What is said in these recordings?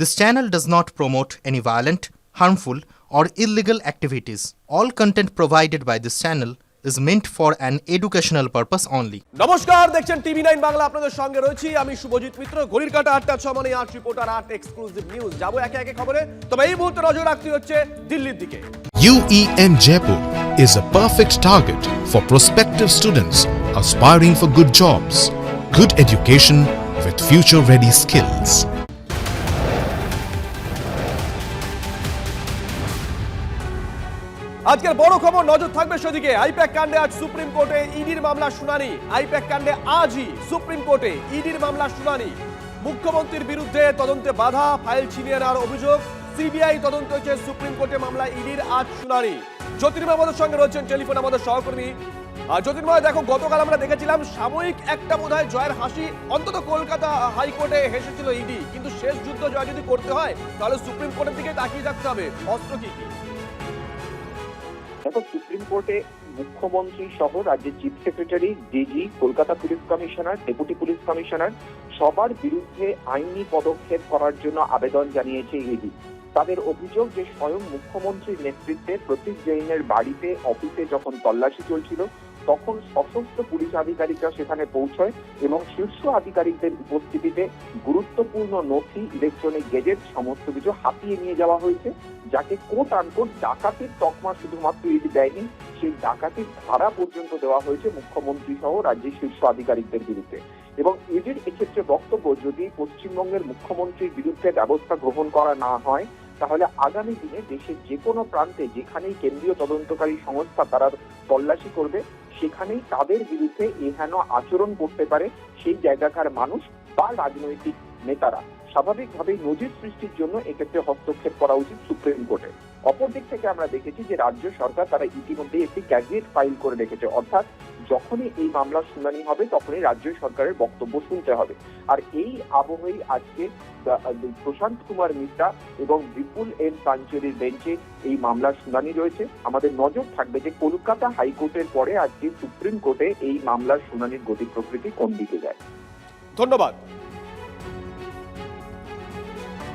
This channel does not promote any violent, harmful, or illegal activities. All content provided by this channel is meant for an educational purpose only. নমস্কার, দেখছেন টিভি9 বাংলা। আপনাদের সঙ্গে রয়েছি আমি শুভজিৎ মিত্র। ঘড়ির কাঁটা 8টা 6 মানে 8 রিপোর্টার 8 এক্সক্লুসিভ নিউজ। যাবো একে একে খবরে। তবে এই মুহূর্তে নজর রাখতে হচ্ছে দিল্লির দিকে। UEM Jaipur is a perfect target for prospective students aspiring for good jobs, good education with future-ready skills. আজকের বড় খবর, নজর থাকবে সেদিকে। আইপ্যাক কাণ্ডে আজ সুপ্রিম কোর্টে ইডির মামলা শুনানি। আইপ্যাক কাণ্ডে আজই সুপ্রিম কোর্টে ইডির মামলা শুনানি। মুখ্যমন্ত্রীর বিরুদ্ধে তদন্তে বাধা, ফাইল ছিনিয়ে নেওয়ার অভিযোগ, সিবিআই তদন্ত হয়েছে সুপ্রিম কোর্টে মামলা ইডির আজ শুনানি। জ্যোতির্ময় আমাদের সঙ্গে রয়েছেন টেলিফোন, আমাদের সহকর্মী। জ্যোতির্ময়, দেখো গতকাল আমরা দেখেছিলাম সাময়িক একটা বোধহয় জয়ের হাসি অন্তত কলকাতা হাইকোর্টে হেসেছিল ইডি, কিন্তু শেষ যুদ্ধ জয় যদি করতে হয় তাহলে সুপ্রিম কোর্টের দিকে তাকিয়ে থাকতে হবে। অস্ত্র কি কি? দেখো, সুপ্রিম কোর্টে মুখ্যমন্ত্রী সহ রাজ্যের chief secretary, DG, Kolkata police commissioner, deputy police commissioner সবার বিরুদ্ধে আইনি পদক্ষেপ করার জন্য আবেদন জানিয়েছে ইডি। তাদের অভিযোগ যে স্বয়ং মুখ্যমন্ত্রীর নেতৃত্বে প্রতীক জৈনের বাড়িতে, অফিসে যখন তল্লাশি চলছিল তখন সশস্ত্র পুলিশ আধিকারিকরা সেখানে পৌঁছয় এবং শীর্ষ আধিকারিকদের উপস্থিতিতে গুরুত্বপূর্ণ নথি, ইলেকট্রনিক গেজেট সমস্ত কিছু হাতিয়ে নিয়ে যাওয়া হয়েছে, যাকে কোট আনকোট ডাকাতির তকমা শুধুমাত্র ইডি দেয়নি, সেই ডাকাতির ধারা পর্যন্ত দেওয়া হয়েছে মুখ্যমন্ত্রী সহ রাজ্যের শীর্ষ আধিকারিকদের বিরুদ্ধে। এবং ইডির এক্ষেত্রে বক্তব্য, যদি পশ্চিমবঙ্গের মুখ্যমন্ত্রীর বিরুদ্ধে ব্যবস্থা গ্রহণ করা না হয় তাহলে আগামী দিনে দেশের যে কোনো প্রান্তে যেখানেই কেন্দ্রীয় তদন্তকারী সংস্থা তারা তল্লাশি করবে সেখানেই তাদের বিরুদ্ধে এহেন আচরণ করতে পারে সেই জায়গাকার মানুষ বা রাজনৈতিক নেতারা। স্বাভাবিকভাবেই নজির সৃষ্টির জন্য এক্ষেত্রে হস্তক্ষেপ করা উচিত সুপ্রিম কোর্টে। অপরদিক থেকে আমরা দেখেছি যে রাজ্য সরকার তারা ইতিমধ্যে একটি গ্যাজেট ফাইল করে রেখেছে, অর্থাৎ যখনই এই মামলার শুনানি হবে তখনই রাজ্য সরকারের বক্তব্য শুনতে হবে। আর এই আবহেই আজকে প্রশান্ত কুমার মিশ্রা এবং বিপুল এম পাঞ্চলির বেঞ্চে এই মামলার শুনানি রয়েছে। আমাদের নজর থাকবে যে কলকাতা হাইকোর্টের পরে আজকে সুপ্রিম কোর্টে এই মামলার শুনানির গতি প্রকৃতি কোন দিকে যায়। ধন্যবাদ।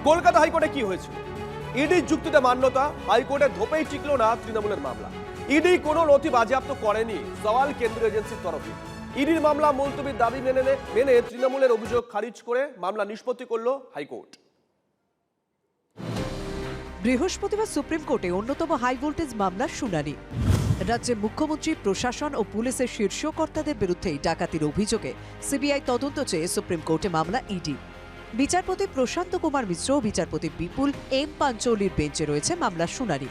কলকাতা হাইকোর্টে কি হয়েছে? ইডির যুক্তিতে মান্যতা, হাইকোর্টে ধোপেই টিকল না তৃণমূলের মামলা। ইডি কোনো নথি বাজেয়াপ্ত করেনি, সওয়াল কেন্দ্রীয় এজেন্সির তরফে। ইডির মামলা মুলতবির দাবি মেনে তৃণমূলের অভিযোগ খারিজ করে মামলা নিষ্পত্তি করল হাইকোর্ট। বৃহস্পতিবার সুপ্রিম কোর্টে অন্যতম হাই ভোল্টেজ মামলার শুনানি। রাজ্যে মুখ্যমন্ত্রী, প্রশাসন ও পুলিশের শীর্ষ কর্তাদের বিরুদ্ধে ডাকাতির অভিযোগে সিবিআই তদন্ত চেয়ে সুপ্রিম কোর্টে মামলা ইডি। বিচারপতি প্রশান্ত কুমার মিশ্র ও বিচারপতি বিপুল এম পাঞ্চলির বেঞ্চে রয়েছে মামলার শুনানি।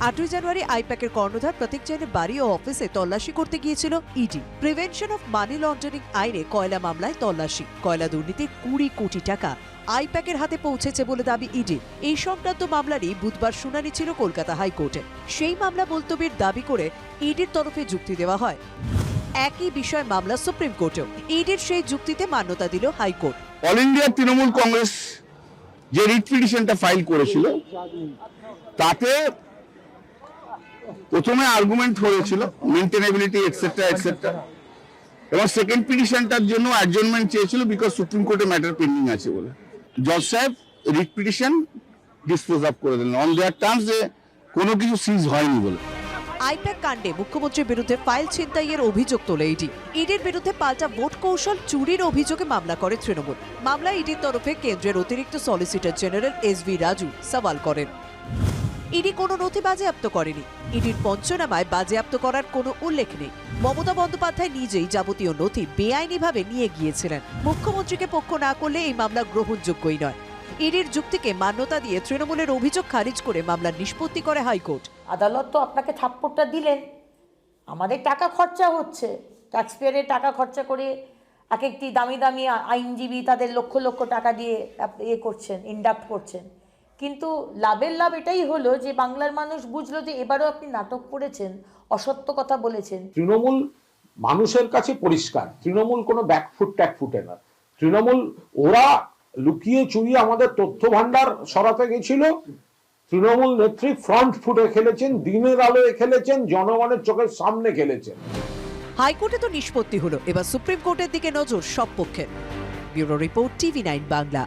8ই জানুয়ারি আইপ্যাকের কর্ণধার প্রতীক জৈনের বাড়ি ও অফিসে তল্লাশি করতে গিয়েছিল ED. Prevention of money laundering আইনে কয়লা মামলায় তল্লাশি। কয়লা দুর্নীতি 20 কোটি টাকা আইপ্যাকের হাতে পৌঁছেছে বলে দাবি ইডির। এই সংক্রান্ত মামলারই বুধবার শুনানি ছিল কলকাতা হাইকোর্টে। সেই মামলা মুলতবির দাবি করে ইডির তরফে যুক্তি দেওয়া হয়। একই বিষয় মামলা সুপ্রিম কোর্টেও। ইডির সেই যুক্তিতে মান্যতা দিল high court. All India Trinamool Congress যে রিট পিটিশনটা ফাইল করেছিল তাতে প্রথমে আর্গুমেন্ট হয়েছিল মেইনটেনেবিলিটি এটসেট্রা এটসেট্রা, এবং সেকেন্ড পিটিশনটার জন্য অ্যাডজর্নমেন্ট চেয়েছিল বিকজ সুপ্রিম কোর্টে ম্যাটার পেন্ডিং আছে বলে। জজ সাহেব রিট পিটিশন ডিসপোজ অফ করে দিলেন অন দেয়ার টার্মস যে কোনো কিছু সিজ হয়নি বলে। আইপ্যাক কাণ্ডে মুখ্যমন্ত্রীর বিরুদ্ধে ফাইল ছিনতাইয়ের অভিযোগ তোলে ইডি। ইডির বিরুদ্ধে পাল্টা ভোট কৌশল চুরির অভিযোগে মামলা করে তৃণমূল। মামলা ইডির তরফে কেন্দ্রের অতিরিক্ত সলিসিটর জেনারেল SV রাজু সওয়াল করেন। ইডি কোনো নথি বাজেয়াপ্ত করেনি। ইডির পঞ্চনামায় বাজেয়াপ্ত করার কোনো উল্লেখ নেই। মমতা বন্দ্যোপাধ্যায় নিজেই যাবতীয় নথি বেআইনিভাবে নিয়ে গিয়েছিলেন। মুখ্যমন্ত্রীকে পক্ষ না করলে এই মামলা গ্রহণযোগ্যই নয়। ইডির যুক্তিকে মান্যতা দিয়ে তৃণমূলের অভিযোগ খারিজ করে মামলার নিষ্পত্তি করে হাইকোর্ট। আদালত তো আপনাকে থাপ্পড়টা দিলেন, আমাদের টাকা খরচা হচ্ছে, ট্যাক্সপেয়ারের টাকা খরচা করে এক একটি দামি দামি আইনজীবী তাদের লক্ষ লক্ষ টাকা দিয়ে করছেন, ইন্ডাক্ট করছেন, কিন্তু লাভের লাভ এটাই হলো যে বাংলার মানুষ বুঝলো যে এবারও আপনি নাটক করেছেন, অসত্য কথা বলেছেন। তৃণমূল মানুষের কাছে পরিষ্কার, তৃণমূল কোনো ব্যাকফুট ট্যাকফুটে না। তৃণমূল ওরা লুকিয়ে চুরিয়ে আমাদের তথ্য ভান্ডার সরাতে গেছিল। তৃণমূল নেত্রী ফ্রন্ট ফুটে খেলেছেন, দিনের আলোয় খেলেছেন, জনগণের চোখের সামনে খেলেছেন। হাইকোর্টে তো নিষ্পত্তি হলো, এবার সুপ্রিম কোর্টের দিকে নজর সব পক্ষের। Bureau report, TV nine Bangla.